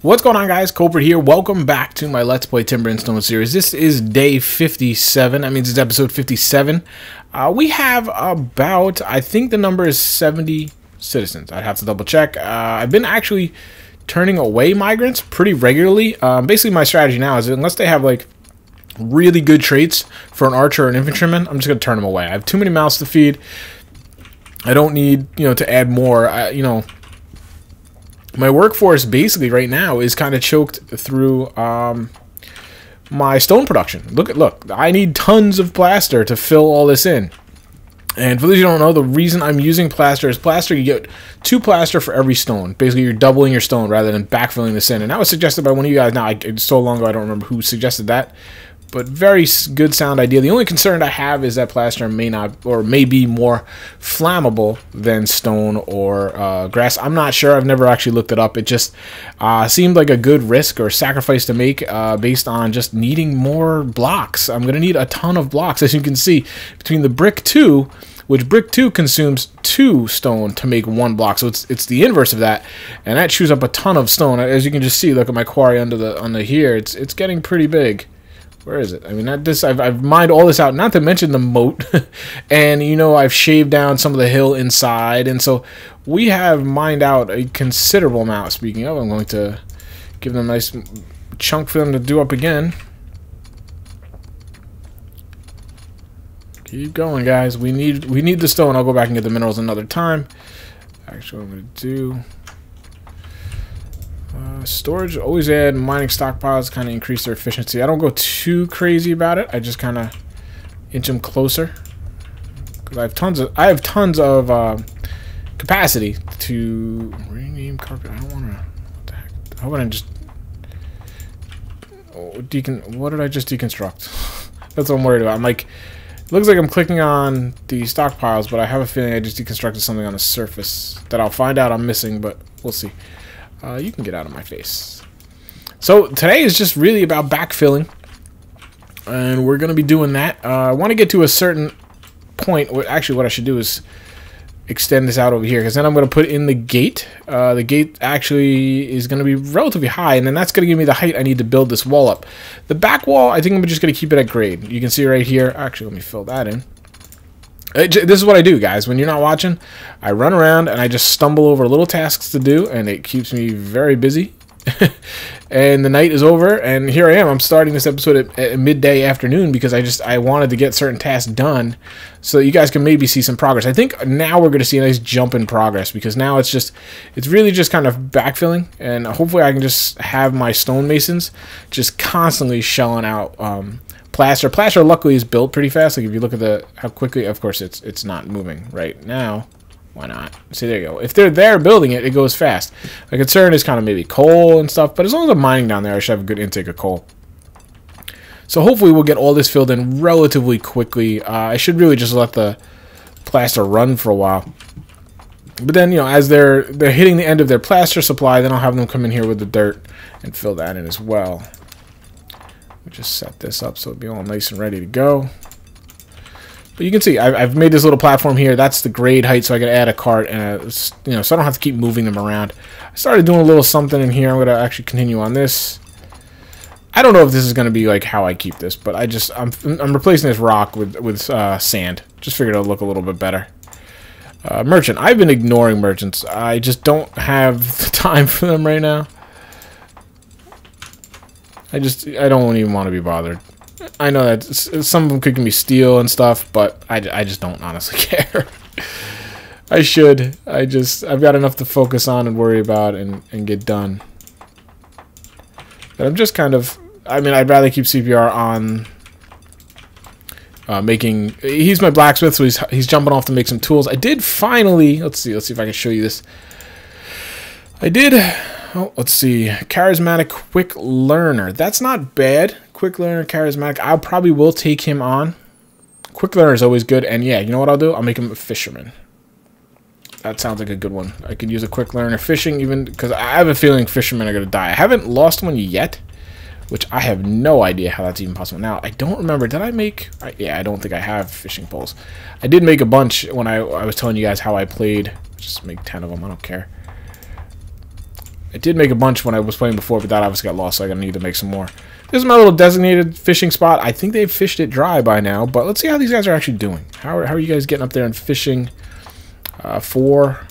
What's going on, guys? Cobra here. Welcome back to my Let's Play Timber and Stone series. This is day 57. I mean, this is episode 57. We have about, I think the number is 70 citizens. I'd have to double check. I've been actually turning away migrants pretty regularly. Basically, my strategy now is unless they have like really good traits for an archer or an infantryman, I'm just going to turn them away. I have too many mouths to feed. I don't need, to add more. My workforce basically right now is kind of choked through my stone production. Look, I need tons of plaster to fill all this in. And for those who don't know, the reason I'm using plaster is plaster, you get 2 plaster for every stone. Basically, you're doubling your stone rather than backfilling this in. And that was suggested by one of you guys. Now, it's so long ago, I don't remember who suggested that. But very good sound idea. The only concern I have is that plaster may not, or may be more flammable than stone or grass. I'm not sure. I've never actually looked it up. It just seemed like a good risk or sacrifice to make based on just needing more blocks. I'm going to need a ton of blocks, as you can see, between the brick 2, which brick 2 consumes 2 stone to make 1 block. So it's the inverse of that, and that chews up a ton of stone. As you can just see, look at my quarry under here. It's getting pretty big. Where is it? I mean, I've mined all this out, not to mention the moat. And, I've shaved down some of the hill inside. And so we have mined out a considerable amount. Speaking of, I'm going to give them a nice chunk for them to do up again. Keep going, guys. We need the stone. I'll go back and get the minerals another time. Actually, what I'm going to do... storage, always add mining stockpiles, kind of increase their efficiency. I don't go too crazy about it. I just kind of inch them closer because I have tons of capacity to rename carpet. I don't want to. What the heck? How about I just what did I just deconstruct? That's what I'm worried about. I'm like, it looks like I'm clicking on the stockpiles, but I have a feeling I just deconstructed something on the surface that I'll find out I'm missing, but we'll see. You can get out of my face. So today is just really about backfilling, and we're going to be doing that. I want to get to a certain point. Actually, what I should do is extend this out over here, because then I'm going to put in the gate. The gate actually is going to be relatively high, and then that's going to give me the height I need to build this wall up. The back wall, I think I'm just going to keep it at grade. You can see right here. Actually, let me fill that in. This is what I do, guys. When you're not watching, I run around and I just stumble over little tasks to do, and it keeps me very busy. And the night is over, and here I am. I'm starting this episode at midday afternoon because I wanted to get certain tasks done so that you guys can maybe see some progress. I think now we're going to see a nice jump in progress because now it's really just kind of backfilling, and hopefully I can just have my stonemasons just constantly shelling out plaster. Plaster luckily is built pretty fast. Like if you look at how quickly, of course it's not moving right now. Why not? See, there you go. If they're there building it, it goes fast. My concern is kind of maybe coal and stuff, but as long as I'm mining down there, I should have a good intake of coal. So hopefully we'll get all this filled in relatively quickly. I should really just let the plaster run for a while. But then, as they're hitting the end of their plaster supply, then I'll have them come in here with the dirt and fill that in as well. Just set this up so it'll be all nice and ready to go. But you can see I've made this little platform here. That's the grade height, so I can add a cart and so I don't have to keep moving them around. I started doing a little something in here. I'm going to actually continue on this. I don't know if this is going to be like how I keep this, but I'm replacing this rock with sand. Just figured it would look a little bit better. Merchant. I've been ignoring merchants. I just don't have the time for them right now. I don't even want to be bothered. I know that some of them could give me steel and stuff, but I just don't honestly care. I should. I've got enough to focus on and worry about and get done. But I'm just kind of, I'd rather keep CPR on making, he's my blacksmith, so he's jumping off to make some tools. I did finally, let's see if I can show you this. Let's see. Charismatic quick learner. That's not bad. Quick learner, charismatic. I probably will take him on. Quick learner is always good. And yeah, you know what I'll do? I'll make him a fisherman. That sounds like a good one. I could use a quick learner fishing even because I have a feeling fishermen are going to die. I haven't lost one yet, which I have no idea how that's even possible. Now, I don't remember. Did I make... yeah, I don't think I have fishing poles. I did make a bunch when I was telling you guys how I played. Just make 10 of them. I don't care. I did make a bunch when I was playing before, but that obviously got lost, so I'm going to need to make some more. This is my little designated fishing spot. I think they've fished it dry by now, but let's see how these guys are actually doing. How are you guys getting up there and fishing? 4,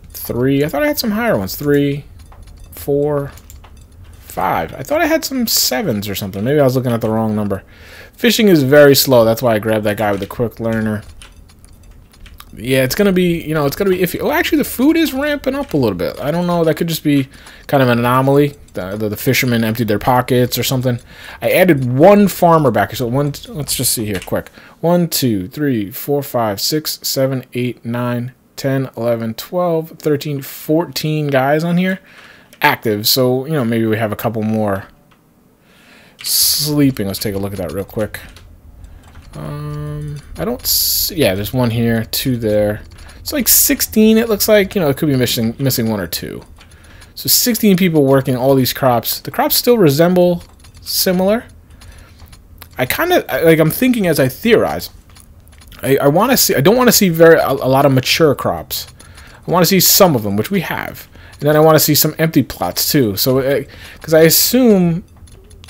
3. I thought I had some higher ones. 3, 4, 5. I thought I had some 7s or something. Maybe I was looking at the wrong number. Fishing is very slow. That's why I grabbed that guy with the quick learner. Yeah, it's going to be, you know, it's going to be iffy. Oh, actually, the food is ramping up a little bit. I don't know. That could just be kind of an anomaly. The fishermen emptied their pockets or something. I added 1 farmer back here. So let's just see here quick. 1, 2, 3, 4, 5, 6, 7, 8, 9, 10, 11, 12, 13, 14 guys on here active. So, you know, maybe we have a couple more sleeping. Let's take a look at that real quick. I don't see, yeah, there's 1 here, 2 there. It's like 16, it looks like. You know, it could be missing 1 or 2. So 16 people working all these crops. The crops still resemble similar. I kind of, like, I'm thinking as I theorize. I want to see, I don't want to see a lot of mature crops. I want to see some of them, which we have. And then I want to see some empty plots too. So, because I assume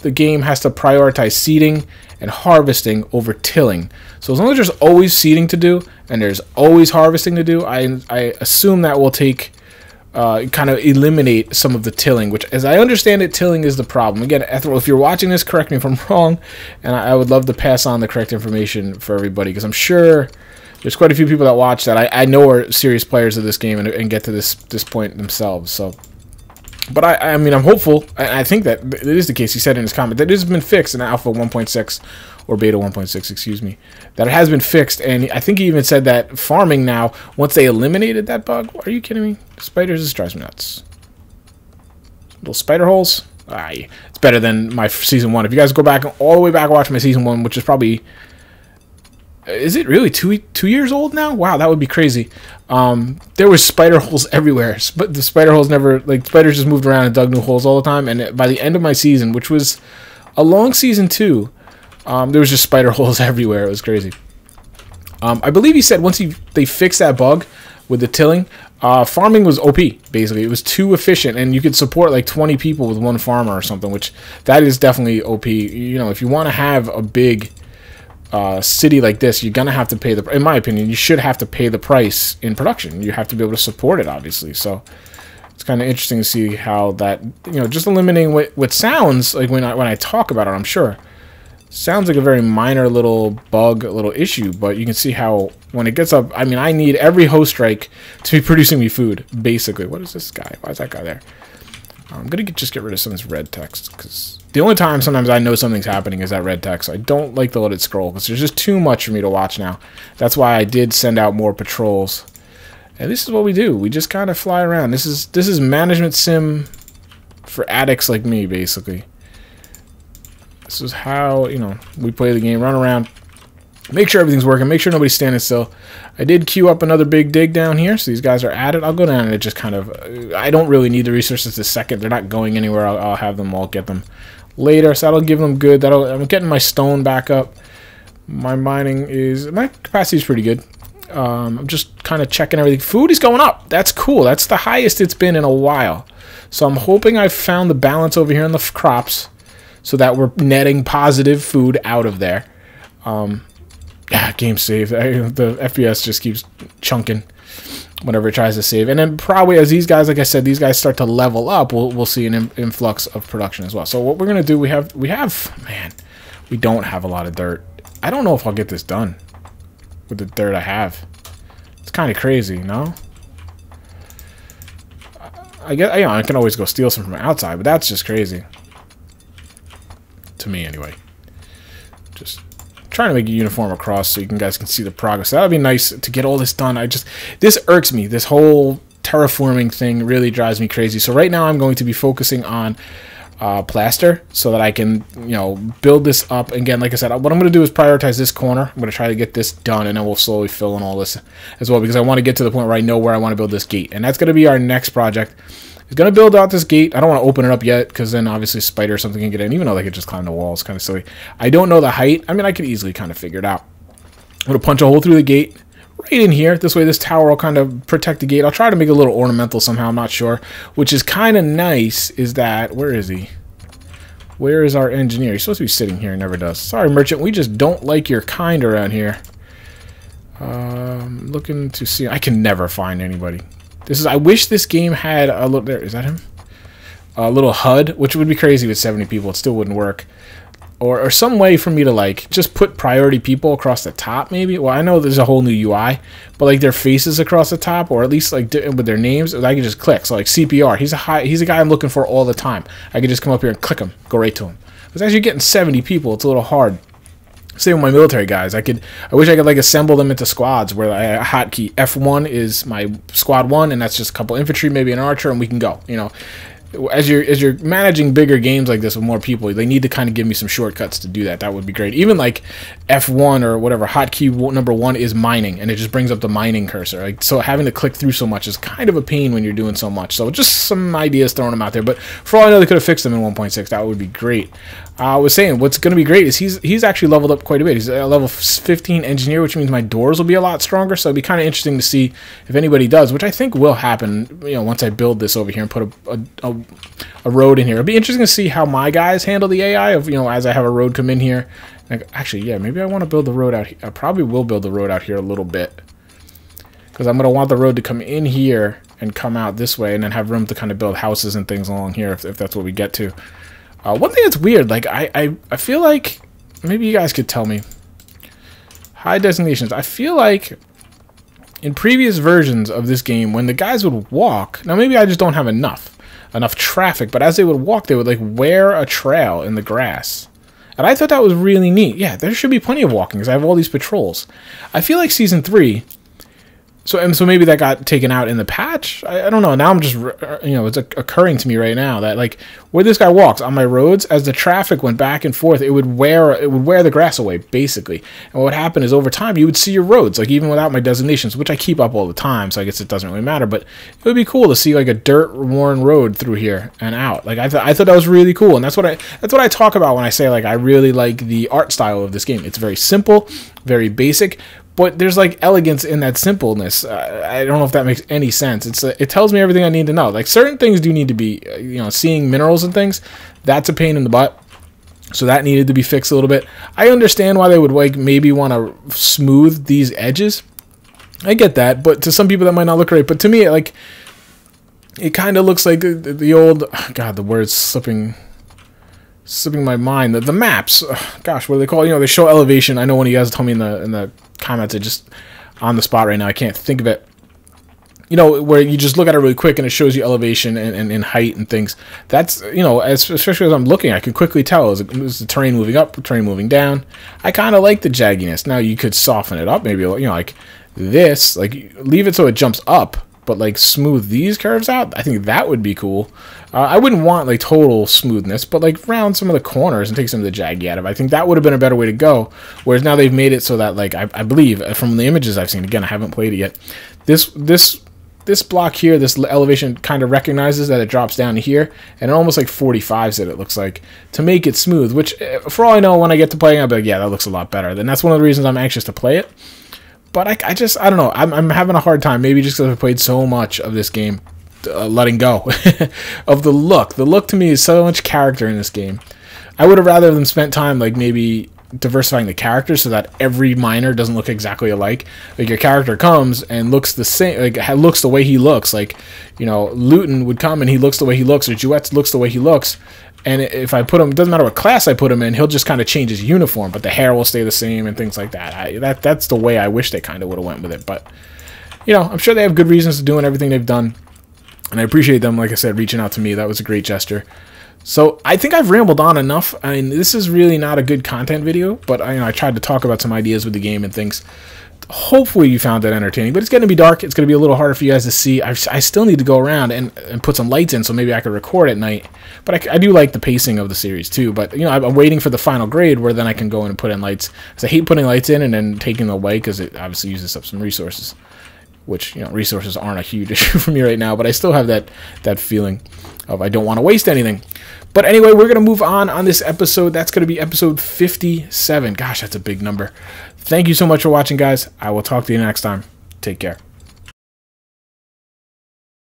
the game has to prioritize seeding and harvesting over tilling. So as long as there's always seeding to do and there's always harvesting to do, I assume that will take kind of eliminate some of the tilling, which, as I understand it, tilling is the problem. Again, Ethel, if you're watching this, correct me if I'm wrong, and I would love to pass on the correct information for everybody, because I'm sure there's quite a few people that watch that I know are serious players of this game and get to this point themselves. So, but I mean, I'm hopeful. I think that it is the case. He said in his comment that it has been fixed in Alpha 1.6 or Beta 1.6, excuse me, that it has been fixed. And I think he even said that farming now, once they eliminated that bug, are you kidding me? Spiders, this drives me nuts. Little spider holes. It's better than my season 1. If you guys go back all the way back and watch my season 1, which is probably, is it really 2 years old now? Wow, that would be crazy. There was spider holes everywhere, but the spider holes never, like, spiders just moved around and dug new holes all the time. And by the end of my season, which was a long season 2, there was just spider holes everywhere. It was crazy. I believe he said once they fixed that bug with the tilling, farming was OP, basically. It was too efficient, and you could support like 20 people with 1 farmer or something, which that is definitely OP. You know, if you want to have a big city like this, you're going to have to pay the, in my opinion, you should have to pay the price in production. You have to be able to support it, obviously. So it's kind of interesting to see how that, you know, just eliminating what sounds like when I talk about it, I'm sure, sounds like a very minor little bug, little issue, but you can see how when it gets up, I mean, I need every host strike to be producing me food, basically. What is this guy? Why is that guy there? I'm going to just get rid of some of this red text, because the only time sometimes I know something's happening is that red text. I don't like to let it scroll, because there's just too much for me to watch now. That's why I did send out more patrols. And this is what we do. We just kind of fly around. This is management sim for addicts like me, basically. This is how, you know, we play the game. Run around, make sure everything's working, make sure nobody's standing still. I did queue up another big dig down here, so these guys are at it. I'll go down and it just kind of, I don't really need the resources this second. They're not going anywhere. I'll have them all get them later, so that'll give them good. I'm getting my stone back up. My capacity is pretty good. I'm just kind of checking everything. Food is going up. That's cool. That's the highest it's been in a while. So I'm hoping I've found the balance over here in the crops, so that we're netting positive food out of there. Game save. The FPS just keeps chunking whenever it tries to save. And then probably as these guys, like I said, these guys start to level up, we'll see an influx of production as well. So what we're going to do, we have, man, we don't have a lot of dirt. I don't know if I'll get this done with the dirt I have. It's kind of crazy, no? I guess, you know, I can always go steal some from outside, but that's just crazy. To me, anyway. Just trying to make it uniform across so you guys can see the progress. That would be nice to get all this done. This irks me. This whole terraforming thing really drives me crazy. So right now I'm going to be focusing on plaster so that I can, you know, build this up. Again, like I said, what I'm going to do is prioritize this corner. I'm going to try to get this done, and then we'll slowly fill in all this as well, because I want to get to the point where I know where I want to build this gate. And that's going to be our next project. It's going to build out this gate. I don't want to open it up yet, because then obviously a spider or something can get in, even though they could just climb the wall. It's kind of silly. I don't know the height. I mean, I could easily kind of figure it out. I'm going to punch a hole through the gate right in here. This way this tower will kind of protect the gate. I'll try to make it a little ornamental somehow, I'm not sure. Which is kind of nice is that, where is he? Where is our engineer? He's supposed to be sitting here, never does. Sorry, merchant, we just don't like your kind around here. Looking to see, I can never find anybody. I wish this game had a little, there, is that him? A little HUD, which would be crazy with 70 people, it still wouldn't work. Or some way for me to, like, just put priority people across the top, maybe. Well, I know there's a whole new UI, but, like, their faces across the top, or at least, like, with their names, I can just click. So, like, CPR, he's a guy I'm looking for all the time. I can just come up here and click him, go right to him. Because as you're getting 70 people, it's a little hard. Same with my military guys. I wish I could, like, assemble them into squads where a hotkey F1 is my squad 1, and that's just a couple infantry, maybe an archer, and we can go, you know. As you're managing bigger games like this with more people, they need to kind of give me some shortcuts to do that. That would be great. Even like F1 or whatever, hotkey number 1 is mining, and it just brings up the mining cursor. Like, so having to click through so much is kind of a pain when you're doing so much. So just some ideas, throwing them out there. But for all I know, they could have fixed them in 1.6. That would be great. I was saying what's going to be great is he's actually leveled up quite a bit. He's a level 15 engineer, which means my doors will be a lot stronger. So it'd be kind of interesting to see if anybody does, which I think will happen. You know, once I build this over here and put a road in here, it'll be interesting to see how my guys handle the AI of, you know, as I have a road come in here. Like, actually, yeah, maybe I want to build the road out here. I probably will build the road out here a little bit because I'm going to want the road to come in here and come out this way, and then have room to kind of build houses and things along here if that's what we get to. One thing that's weird, like, I feel like, maybe you guys could tell me, high designations, I feel like in previous versions of this game, when the guys would walk, now maybe I just don't have enough traffic, but as they would walk, they would, like, wear a trail in the grass. And I thought that was really neat. Yeah, there should be plenty of walking, because I have all these patrols. I feel like Season 3... So maybe that got taken out in the patch. I don't know. Now I'm just, you know, it's occurring to me right now that, like, where this guy walks on my roads, as the traffic went back and forth, it would wear the grass away, basically. And what would happen is over time you would see your roads, like, even without my designations, which I keep up all the time, so I guess it doesn't really matter. But it would be cool to see, like, a dirt-worn road through here and out. Like, I thought that was really cool, and that's what I talk about when I say, like, I really like the art style of this game. It's very simple, very basic. But there's, like, elegance in that simpleness. I don't know if that makes any sense. It tells me everything I need to know. Like, certain things do need to be, you know, seeing minerals and things. That's a pain in the butt. So that needed to be fixed a little bit. I understand why they would, like, maybe want to smooth these edges. I get that. But to some people that might not look right. But to me, like, it kind of looks like the old... God, the word's slipping my mind. The maps. Gosh, what do they call it? You know, they show elevation. I know one of you guys told me in the comments. It just on the spot right now. I can't think of it. You know, where you just look at it really quick and it shows you elevation and height and things. That's, you know, especially as I'm looking, I can quickly tell is the terrain moving up, terrain moving down. I kind of like the jagginess. Now you could soften it up, maybe, you know, like this, like leave it so it jumps up, but like smooth these curves out. I think that would be cool. I wouldn't want like total smoothness, but like round some of the corners and take some of the jaggy out of it. I think that would have been a better way to go. Whereas now they've made it so that, like, I believe from the images I've seen, again, I haven't played it yet, this block here, this elevation kind of recognizes that it drops down to here, and it almost like 45s it looks like, to make it smooth, which for all I know, when I get to playing, I'll be like, yeah, that looks a lot better. Then that's one of the reasons I'm anxious to play it. But I don't know, I'm having a hard time, maybe just because I've played so much of this game, letting go of the look. The look to me is so much character in this game. I would have rather them spent time like maybe diversifying the characters so that every miner doesn't look exactly alike. Like your character comes and looks the same, like looks the way he looks. Like, you know, Luton would come and he looks the way he looks, or Jouet looks the way he looks. And if I put him, it doesn't matter what class I put him in, he'll just kind of change his uniform, but the hair will stay the same and things like that. That's the way I wish they kind of would have went with it. But, you know, I'm sure they have good reasons to doing everything they've done. And I appreciate them, like I said, reaching out to me. That was a great gesture. So I think I've rambled on enough. I mean, this is really not a good content video, but I tried to talk about some ideas with the game and things. Hopefully you found that entertaining, but it's going to be dark. It's going to be a little harder for you guys to see. I still need to go around and put some lights in so maybe I could record at night. But I do like the pacing of the series too. But, you know, I'm waiting for the final grade where then I can go in and put in lights. Because I hate putting lights in and then taking them away because it obviously uses up some resources. Which, you know, resources aren't a huge issue for me right now, but I still have that feeling of I don't want to waste anything. But anyway, we're going to move on this episode. That's going to be episode 57. Gosh, that's a big number. Thank you so much for watching, guys. I will talk to you next time. Take care.